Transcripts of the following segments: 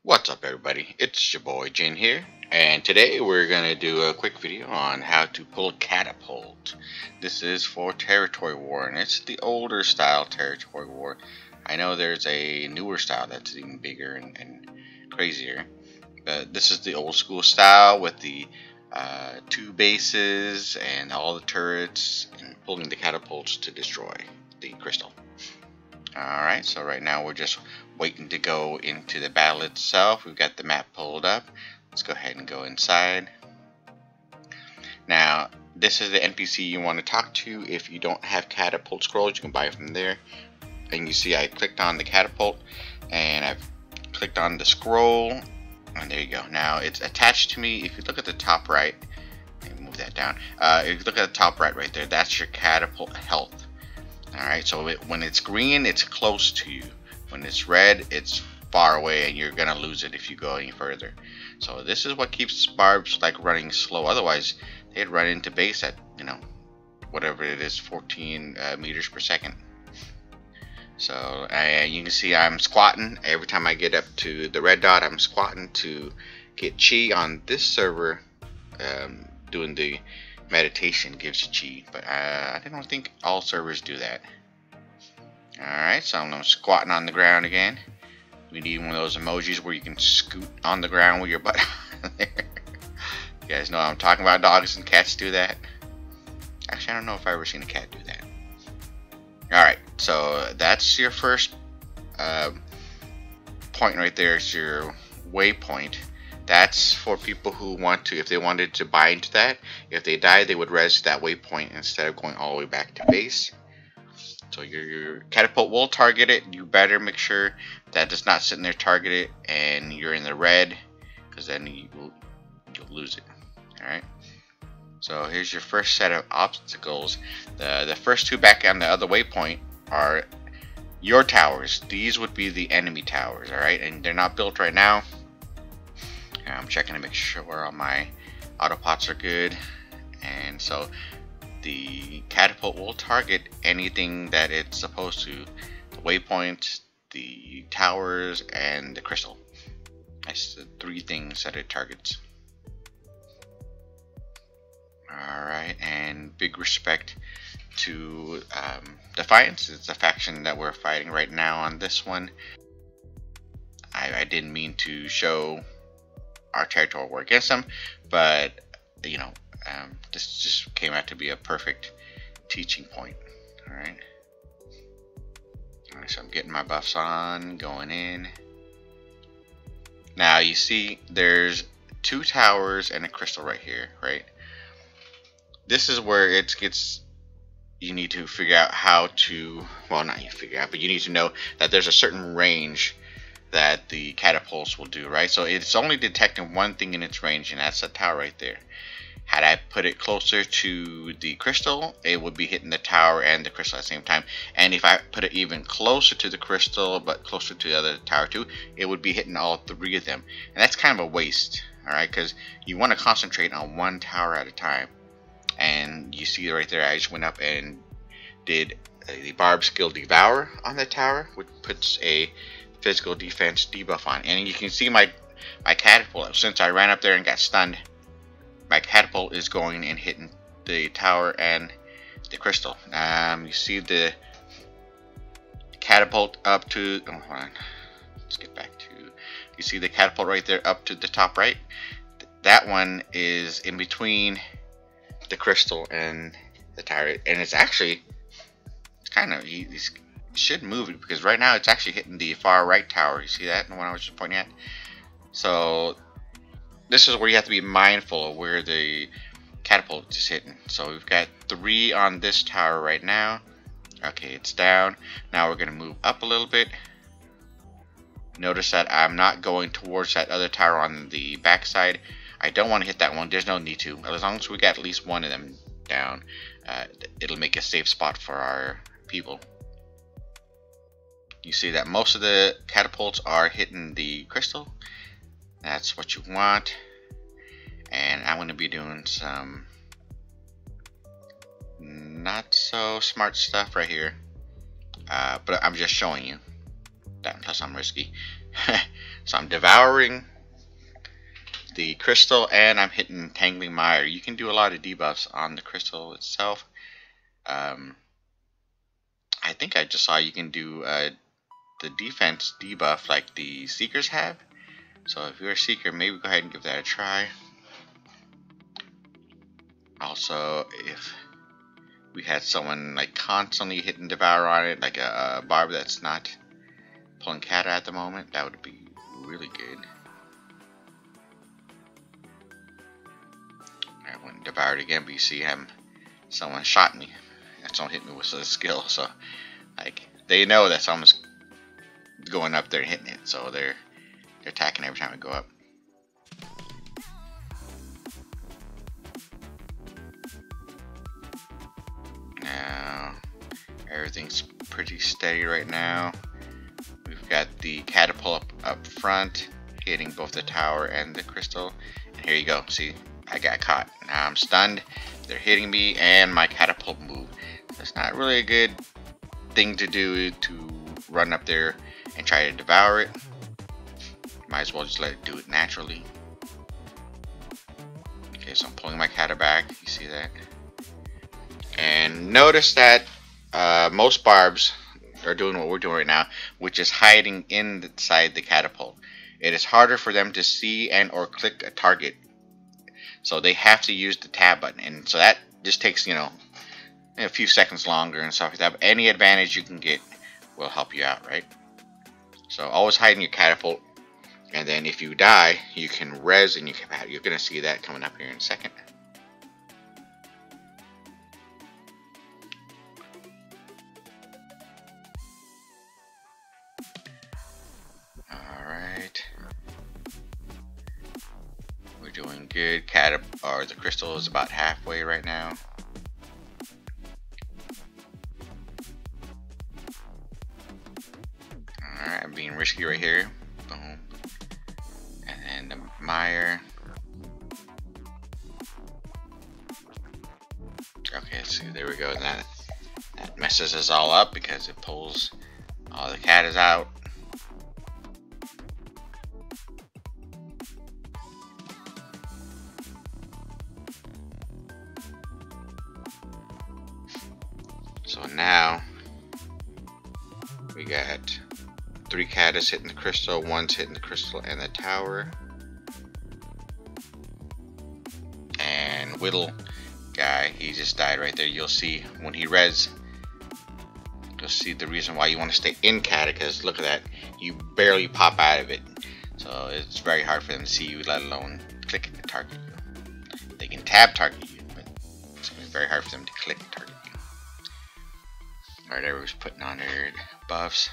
What's up, everybody? It's your boy Jin here, and today we're gonna do a quick video on how to pull Catapult. This is for Territory War, and it's the older style Territory War. I know there's a newer style that's even bigger and crazier. This is the old school style with the two bases and all the turrets, and pulling the catapults to destroy the crystal. Alright, so right now we're just waiting to go into the battle itself. We've got the map pulled up. Let's go ahead and go inside. Now, this is the NPC you want to talk to. If you don't have catapult scrolls, you can buy it from there. And you see I clicked on the catapult and I've clicked on the scroll, and there you go. Now it's attached to me. If you look at the top right, let me move that down. If you look at the top right there, that's your catapult health. Alright, so when it's green, it's close to you. When it's red, it's far away, and you're gonna lose it if you go any further. So this is what keeps barbs like running slow. Otherwise, they'd run into base at, whatever it is, 14 meters per second. So you can see I'm squatting. Every time I get up to the red dot, I'm squatting to get chi. On this server, doing the meditation gives you chi, but I don't think all servers do that. Alright, so I'm squatting on the ground again. We need one of those emojis where you can scoot on the ground with your butt there. You guys know what I'm talking about. Dogs and cats do that. Actually, I don't know if I've ever seen a cat do that. Alright, so that's your first point right there. It's your waypoint. That's for people who want to, if they wanted to buy into that. If they die, they would res that waypoint instead of going all the way back to base. So your catapult will target it. You better make sure that it's not sitting there targeted and you're in the red, because then you'll lose it. Alright. So here's your first set of obstacles. The first two back on the other waypoint are your towers. These would be the enemy towers, alright? And they're not built right now. I'm checking to make sure all my autopots are good, and so the catapult will target anything that it's supposed to: the waypoint, the towers, and the crystal. That's the three things that it targets. Alright, and big respect to Defiance. It's a faction that we're fighting right now on this one. I didn't mean to show our territory war against them, but this just came out to be a perfect teaching point. Alright, so I'm getting my buffs on, going in. Now you see there's two towers and a crystal right here, right? This is where it gets, you need to figure out how to, well, not you figure out, but you need to know that there's a certain range that the catapults will do, right? So it's only detecting one thing in its range, and that's the tower right there. Had I put it closer to the crystal, it would be hitting the tower and the crystal at the same time. And if I put it even closer to the crystal, but closer to the other tower too, it would be hitting all three of them. And that's kind of a waste, alright? Because you want to concentrate on one tower at a time. And you see right there, I just went up and did the barb skill devour on the tower, which puts a physical defense debuff on. And you can see my catapult, since I ran up there and got stunned, my catapult is going and hitting the tower and the crystal. You see the catapult up to, oh, hold on, let's get back to, you see the catapult right there up to the top right? That one is in between the crystal and the tower, and it's actually, it's kind of, you should move it, because right now it's actually hitting the far right tower. You see that, the one I was just pointing at? So this is where you have to be mindful of where the catapult is hitting. So we've got 3 on this tower right now. Okay, it's down. Now we're going to move up a little bit. Notice that I'm not going towards that other tower on the back side. I don't want to hit that one. There's no need to. As long as we got at least one of them down, it'll make a safe spot for our people. You see that most of the catapults are hitting the crystal. That's what you want. And I'm going to be doing some not so smart stuff right here. But I'm just showing you that, plus I'm risky. So I'm devouring the crystal and I'm hitting Tangling Mire. You can do a lot of debuffs on the crystal itself. I think I just saw you can do the defense debuff like the Seekers have. So if you're a Seeker, maybe go ahead and give that a try. Also, if we had someone like constantly hitting Devour on it, like a Barb that's not pulling Kata at the moment, that would be really good. I went and devoured again, but you see him, someone shot me. And someone hit me with a skill, so like they know that someone's going up there and hitting it, so they're attacking every time I go up. Now everything's pretty steady right now. We've got the Catapult up front, hitting both the tower and the crystal. And here you go. See, I got caught. Now I'm stunned. They're hitting me, and my Catapult move. That's not really a good thing to do, to run up there and try to devour it. Might as well just let it do it naturally. Okay, so I'm pulling my Kata back. You see that? And notice that most Barbs are doing what we're doing right now, which is hiding inside the Catapult. It is harder for them to see and or click a target, so they have to use the tab button, and so that just takes, you know, a few seconds longer and stuff like that. But any advantage you can get will help you out, right? So always hide in your Catapult, and then if you die, you can res, and you're gonna see that coming up here in a second. Doing good. The crystal is about halfway right now. Alright, I'm being risky right here. Boom. And then the Mire. Okay, so there we go. That messes us all up because it pulls all the Katas out. So now we got 3 Katas hitting the crystal, 1's hitting the crystal and the tower. And Whittle guy, he just died right there. You'll see when he res, you'll see the reason why you want to stay in Kata, because look at that, you barely pop out of it. So it's very hard for them to see you, let alone click and target you. They can tab target you, but it's going to be very hard for them to click and target you. Alright, everyone's putting on their buffs.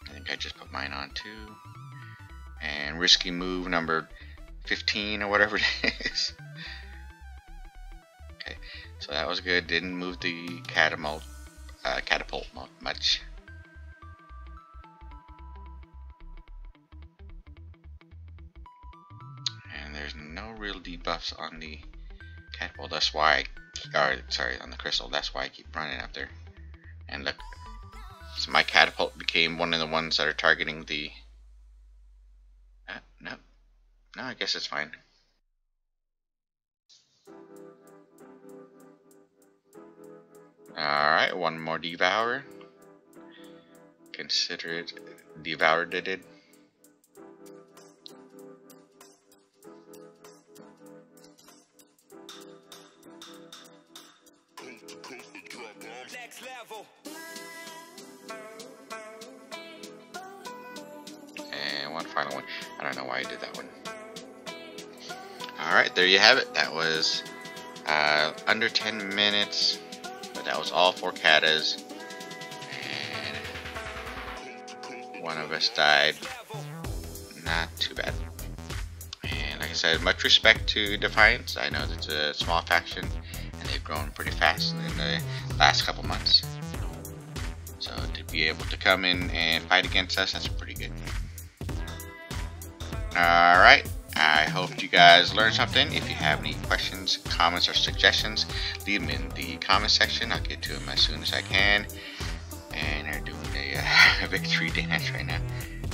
I think I just put mine on too. And risky move number 15 or whatever it is. Okay, so that was good. Didn't move the catapult much. And there's no real debuffs on the catapult. That's why on the crystal. That's why I keep running up there. And look, so my Catapult became one of the ones that are targeting the. No, I guess it's fine. Alright, one more Devour. Consider it devoured. It. And one final one. I don't know why I did that one. Alright, there you have it. That was under 10 minutes. But that was all 4 Katas. And one of us died. Not too bad. And like I said, much respect to Defiance. I know that's a small faction, and they've grown pretty fast in the last couple months. So to be able to come in and fight against us, that's pretty good. Alright, I hope you guys learned something. If you have any questions, comments, or suggestions, leave them in the comment section. I'll get to them as soon as I can. And they're doing a a victory dance right now.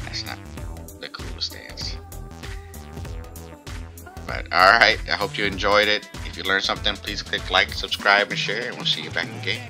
That's not the coolest dance. But alright, I hope you enjoyed it. If you learned something, please click like, subscribe, and share, and we'll see you back in game.